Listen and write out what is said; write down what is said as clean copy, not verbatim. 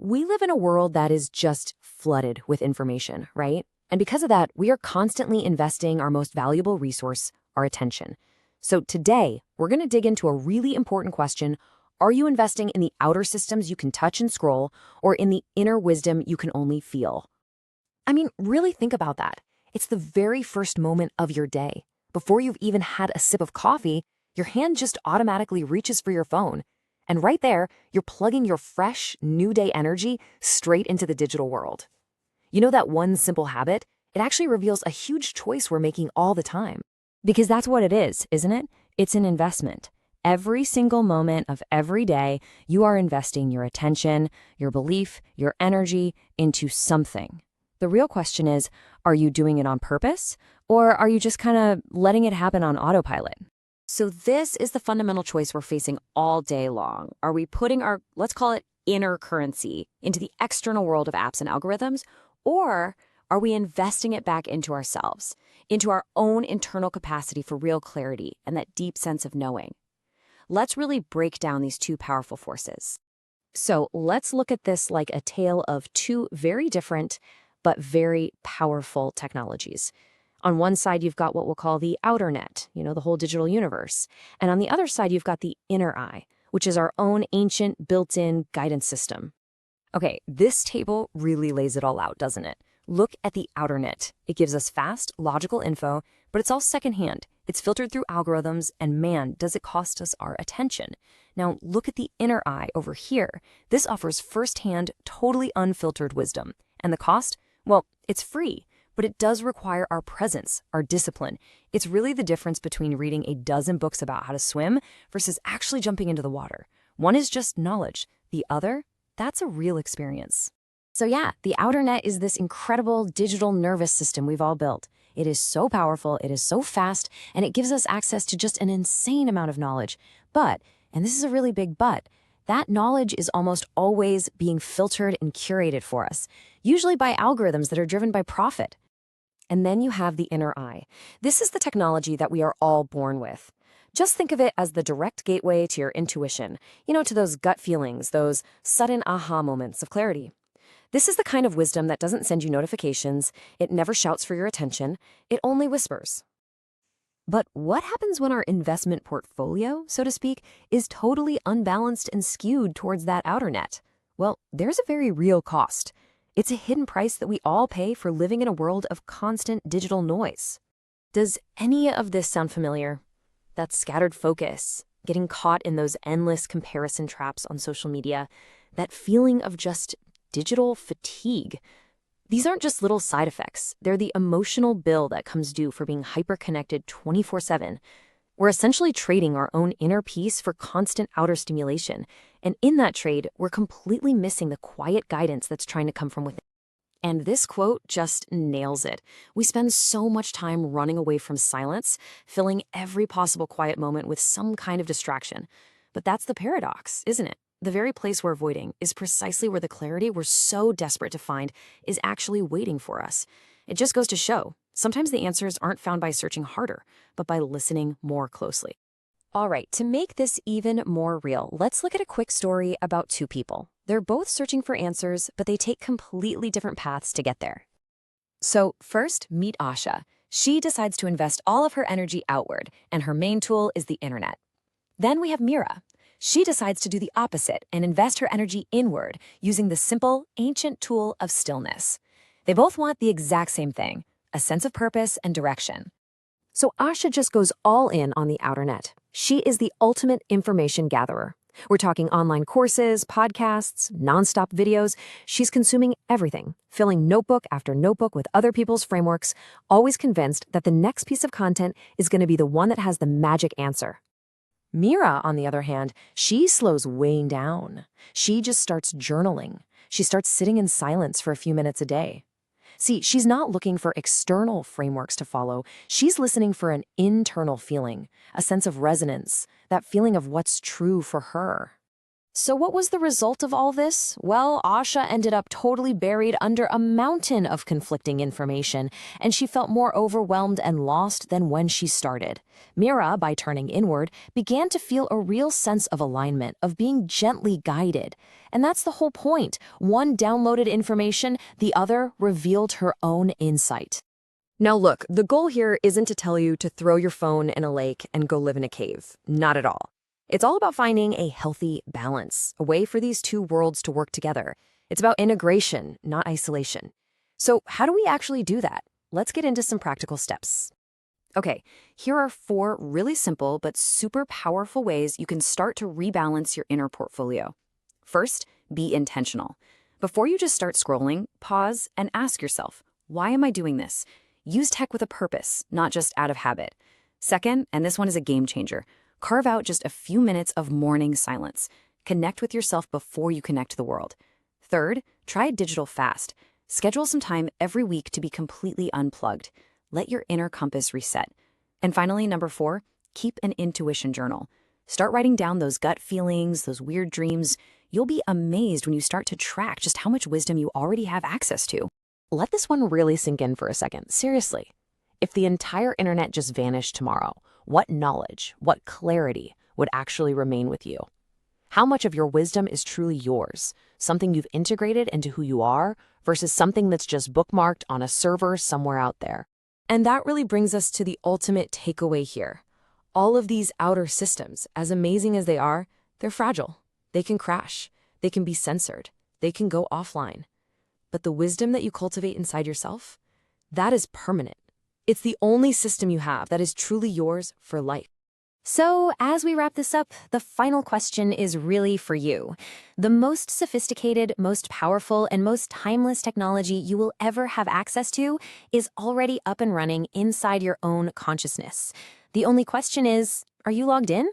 we live in a world that is just flooded with information, right? And because of that, we are constantly investing our most valuable resource, our attention. So today, we're going to dig into a really important question. Are you investing in the outer systems you can touch and scroll, or in the inner wisdom you can only feel? I mean, really think about that. It's the very first moment of your day. Before you've even had a sip of coffee, your hand just automatically reaches for your phone. And right there, you're plugging your fresh, new day energy straight into the digital world. You know that one simple habit? It actually reveals a huge choice we're making all the time. Because that's what it is, isn't it? It's an investment. Every single moment of every day, you are investing your attention, your belief, your energy into something. The real question is, are you doing it on purpose? Or are you just kind of letting it happen on autopilot? So this is the fundamental choice we're facing all day long. Are we putting our, let's call it inner currency, into the external world of apps and algorithms? Or are we investing it back into ourselves, into our own internal capacity for real clarity and that deep sense of knowing? Let's really break down these two powerful forces. So let's look at this like a tale of two very different but very powerful technologies. On one side, you've got what we'll call the outer net, the whole digital universe. And on the other side, you've got the inner eye, which is our own ancient built-in guidance system. Okay, this table really lays it all out, doesn't it? Look at the outer net. It gives us fast, logical info, but it's all secondhand. It's filtered through algorithms, and man, does it cost us our attention. Now, look at the inner eye over here. This offers firsthand, totally unfiltered wisdom. And the cost? Well, it's free. But it does require our presence, our discipline. It's really the difference between reading a dozen books about how to swim versus actually jumping into the water. One is just knowledge. The other, that's a real experience. So yeah, the outer net is this incredible digital nervous system we've all built. It is so powerful, it is so fast, and it gives us access to just an insane amount of knowledge. But, and this is a really big but, that knowledge is almost always being filtered and curated for us, usually by algorithms that are driven by profit. And then you have the inner eye. This is the technology that we are all born with. Just think of it as the direct gateway to your intuition, to those gut feelings, those sudden aha moments of clarity. This is the kind of wisdom that doesn't send you notifications, it never shouts for your attention, it only whispers. But what happens when our investment portfolio, so to speak, is totally unbalanced and skewed towards that outer net? Well, there's a very real cost. It's a hidden price that we all pay for living in a world of constant digital noise. Does any of this sound familiar? That scattered focus, getting caught in those endless comparison traps on social media, that feeling of just digital fatigue. These aren't just little side effects. They're the emotional bill that comes due for being hyper-connected 24/7. We're essentially trading our own inner peace for constant outer stimulation. And in that trade, we're completely missing the quiet guidance that's trying to come from within. And this quote just nails it. We spend so much time running away from silence, filling every possible quiet moment with some kind of distraction. But that's the paradox, isn't it? The very place we're avoiding is precisely where the clarity we're so desperate to find is actually waiting for us. It just goes to show, sometimes the answers aren't found by searching harder, but by listening more closely. All right, to make this even more real, let's look at a quick story about two people. They're both searching for answers, but they take completely different paths to get there. So first, meet Asha. She decides to invest all of her energy outward, and her main tool is the internet. Then we have Mira. She decides to do the opposite and invest her energy inward using the simple, ancient tool of stillness. They both want the exact same thing, a sense of purpose and direction. So Asha just goes all in on the outer net. She is the ultimate information gatherer. We're talking online courses, podcasts, nonstop videos. She's consuming everything, filling notebook after notebook with other people's frameworks, always convinced that the next piece of content is going to be the one that has the magic answer. Mira, on the other hand, she slows way down. She just starts journaling. She starts sitting in silence for a few minutes a day. See, she's not looking for external frameworks to follow. She's listening for an internal feeling, a sense of resonance, that feeling of what's true for her. So what was the result of all this? Well, Asha ended up totally buried under a mountain of conflicting information, and she felt more overwhelmed and lost than when she started. Mira, by turning inward, began to feel a real sense of alignment, of being gently guided. And that's the whole point. One downloaded information, the other revealed her own insight. Now look, the goal here isn't to tell you to throw your phone in a lake and go live in a cave. Not at all. It's all about finding a healthy balance, a way for these two worlds to work together. It's about integration, not isolation. So how do we actually do that? Let's get into some practical steps. Okay, here are 4 really simple but super powerful ways you can start to rebalance your inner portfolio. First, be intentional. Before you just start scrolling, pause and ask yourself, why am I doing this? Use tech with a purpose, not just out of habit. Second, and this one is a game changer, carve out just a few minutes of morning silence. Connect with yourself before you connect to the world. Third, try a digital fast. Schedule some time every week to be completely unplugged. Let your inner compass reset. And finally, number 4, keep an intuition journal. Start writing down those gut feelings, those weird dreams. You'll be amazed when you start to track just how much wisdom you already have access to. Let this one really sink in for a second. Seriously. If the entire internet just vanished tomorrow, what knowledge, what clarity would actually remain with you? How much of your wisdom is truly yours, something you've integrated into who you are, versus something that's just bookmarked on a server somewhere out there? And that really brings us to the ultimate takeaway here. All of these outer systems, as amazing as they are, they're fragile. They can crash. They can be censored. They can go offline. But the wisdom that you cultivate inside yourself, that is permanent. It's the only system you have that is truly yours for life. So, as we wrap this up, the final question is really for you. The most sophisticated, most powerful, and most timeless technology you will ever have access to is already up and running inside your own consciousness. The only question is, are you logged in?